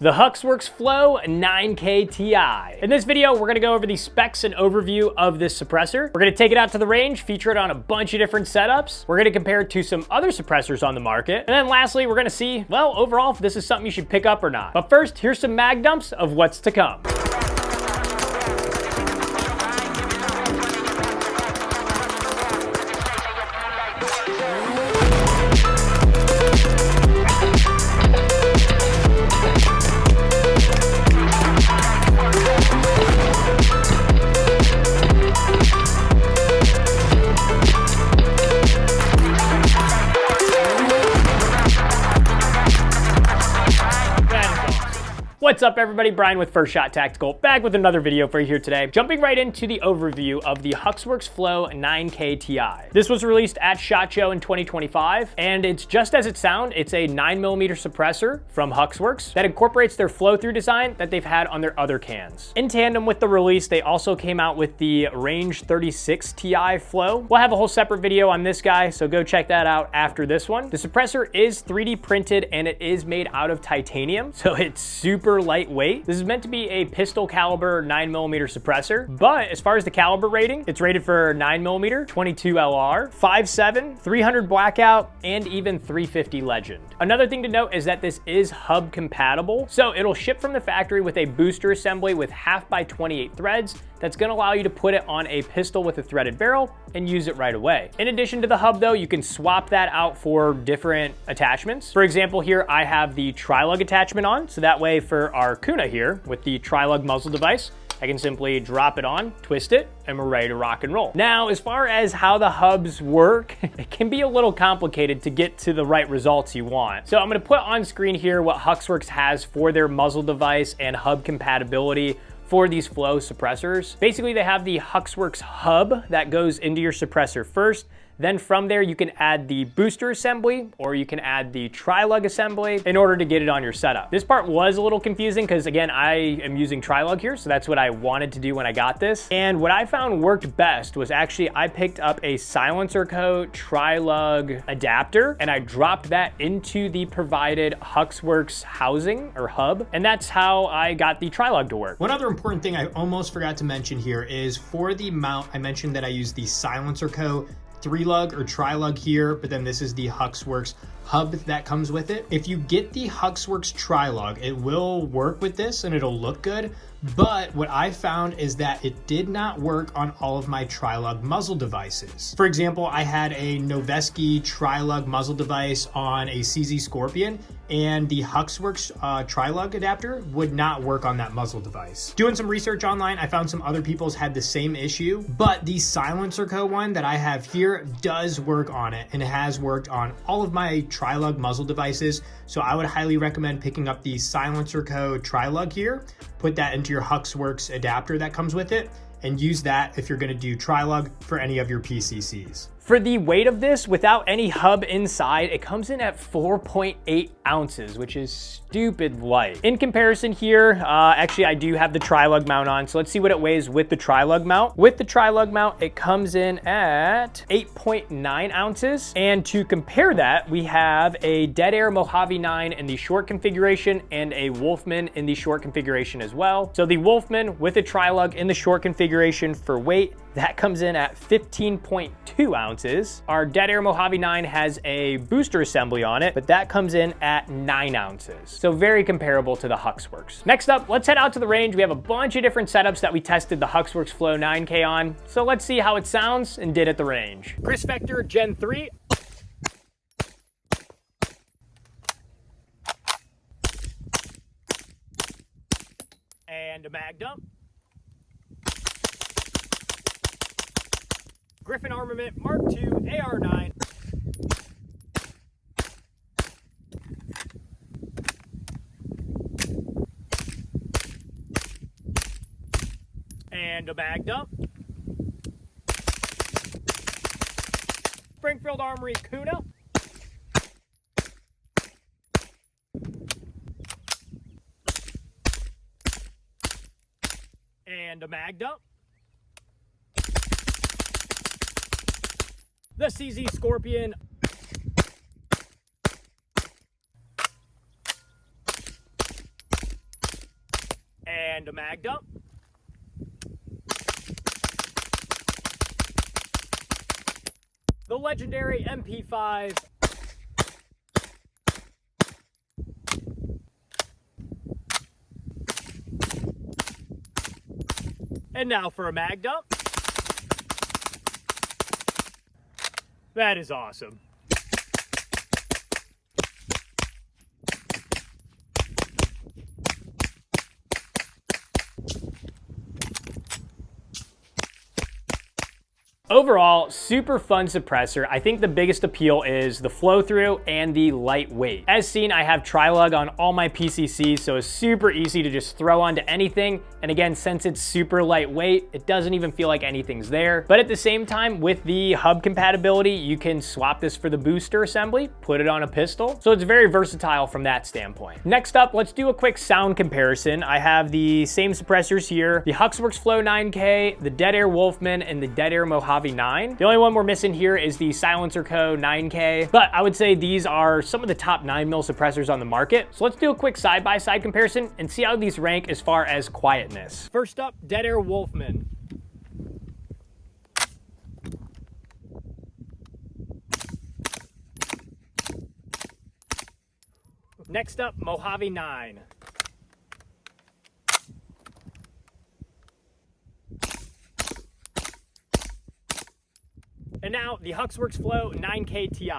The HUXWRX Flow 9K Ti. In this video, we're gonna go over the specs and overview of this suppressor. We're gonna take it out to the range, feature it on a bunch of different setups. We're gonna compare it to some other suppressors on the market. And then lastly, we're gonna see, well, overall, if this is something you should pick up or not. But first, here's some mag dumps of what's to come. What's up everybody, Brian with First Shot Tactical, back with another video for you here today. Jumping right into the overview of the HUXWRX Flow 9K Ti. This was released at SHOT Show in 2025, and it's just as it sounds. It's a 9mm suppressor from HUXWRX that incorporates their flow-through design that they've had on their other cans. In tandem with the release, they also came out with the Range 36 Ti Flow. We'll have a whole separate video on this guy, so go check that out after this one. The suppressor is 3D printed and it is made out of titanium, so it's super lightweight. This is meant to be a pistol caliber 9mm suppressor, but as far as the caliber rating, it's rated for 9mm, 22 LR, 5.7, 300 blackout, and even 350 legend. Another thing to note is that this is hub compatible, so it'll ship from the factory with a booster assembly with 1/2x28 threads that's gonna allow you to put it on a pistol with a threaded barrel and use it right away. In addition to the hub though, you can swap that out for different attachments. For example, here I have the tri-lug attachment on, so that way for our KUNA here with the tri-lug muzzle device, I can simply drop it on, twist it, and we're ready to rock and roll. Now, as far as how the hubs work, it can be a little complicated to get to the right results you want. So I'm gonna put on screen here what HUXWRX has for their muzzle device and hub compatibility for these Flow suppressors. Basically, they have the HUXWRX hub that goes into your suppressor first. Then from there, you can add the booster assembly or you can add the tri-lug assembly in order to get it on your setup. This part was a little confusing because again, I am using tri-lug here, so that's what I wanted to do when I got this. And what I found worked best was actually I picked up a silencer coat tri-lug adapter and I dropped that into the provided HUXWRX housing or hub. And that's how I got the tri-lug to work. One other important thing I almost forgot to mention here is for the mount, I mentioned that I use the silencer coat 3-lug or tri-lug here, but then this is the HUXWRX hub that comes with it. If you get the HUXWRX tri-lug, it will work with this and it'll look good, but what I found is that it did not work on all of my tri-lug muzzle devices. For example, I had a Noveski tri-lug muzzle device on a CZ Scorpion, and the HUXWRX tri-lug adapter would not work on that muzzle device. Doing some research online, I found some other people's had the same issue, but the Silencer Co one that I have here does work on it, and it has worked on all of my tri-lug muzzle devices, so I would highly recommend picking up the Silencer Co tri-lug here, put that into your HUXWRX adapter that comes with it, and use that if you're gonna do tri-lug for any of your PCCs. For the weight of this, without any hub inside, it comes in at 4.8 ounces, which is stupid light. In comparison here, actually I do have the tri-lug mount on, so let's see what it weighs with the tri-lug mount. With the tri-lug mount, it comes in at 8.9 ounces. And to compare that, we have a Dead Air Mojave 9 in the short configuration and a Wolfman in the short configuration as well. So the Wolfman with a tri-lug in the short configuration for weight, that comes in at 15.2 ounces. Our Dead Air Mojave 9 has a booster assembly on it, but that comes in at 9 ounces. So very comparable to the HUXWRX. Next up, let's head out to the range. We have a bunch of different setups that we tested the HUXWRX Flow 9K on. So let's see how it sounds and did at the range. Kriss Vector Gen 3. And a mag dump. Griffin Armament Mark II AR9. And a mag dump. Springfield Armory KUNA. And a mag dump. The CZ Scorpion. and a mag dump. The legendary MP5. And now for a mag dump. That is awesome. Overall, super fun suppressor. I think the biggest appeal is the flow through and the lightweight. As seen, I have tri-lug on all my PCCs, so it's super easy to just throw onto anything. And again, since it's super lightweight, it doesn't even feel like anything's there. But at the same time, with the hub compatibility, you can swap this for the booster assembly, put it on a pistol. So it's very versatile from that standpoint. Next up, let's do a quick sound comparison. I have the same suppressors here, the HUXWRX Flow 9K, the Dead Air Wolfman, and the Dead Air Mojave 9. The only one we're missing here is the Silencer Co 9K, but I would say these are some of the top 9mm suppressors on the market. So let's do a quick side-by-side comparison and see how these rank as far as quietness. First up, Dead Air Wolfman. Next up, Mojave 9. And now the HUXWRX Flow 9K Ti.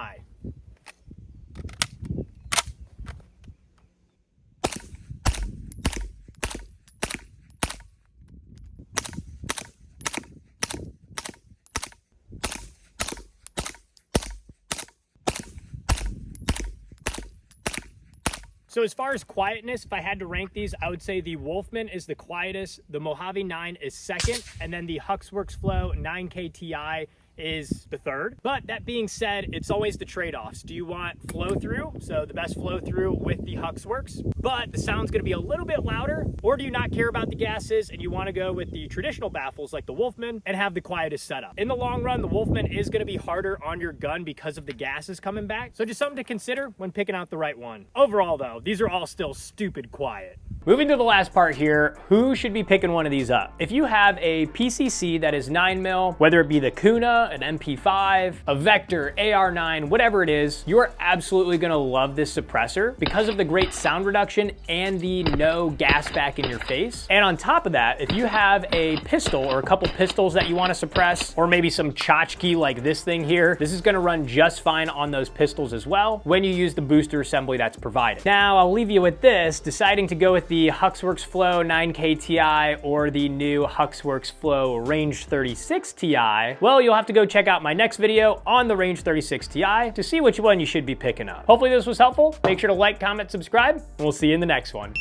So as far as quietness, if I had to rank these, I would say the Wolfman is the quietest, the Mojave 9 is second, and then the HUXWRX Flow 9K Ti is the third. But that being said, it's always the trade-offs. Do you want flow through? So the best flow through with the HUXWRX, but the sound's gonna be a little bit louder, or do you not care about the gases and you wanna go with the traditional baffles like the Wolfman and have the quietest setup? In the long run, the Wolfman is gonna be harder on your gun because of the gases coming back. So just something to consider when picking out the right one. Overall though, these are all still stupid quiet. Moving to the last part here, who should be picking one of these up? If you have a PCC that is 9mm, whether it be the KUNA, an MP5, a Vector, AR9, whatever it is, you are absolutely gonna love this suppressor because of the great sound reduction and the no gas back in your face. And on top of that, if you have a pistol or a couple pistols that you wanna suppress, or maybe some tchotchke like this thing here, this is gonna run just fine on those pistols as well when you use the booster assembly that's provided. Now, I'll leave you with this, deciding to go with the HUXWRX Flow 9K Ti or the new HUXWRX Flow Range 36 Ti, well, you'll have to go check out my next video on the Range 36 Ti to see which one you should be picking up. Hopefully this was helpful. Make sure to like, comment, subscribe, and we'll see you in the next one.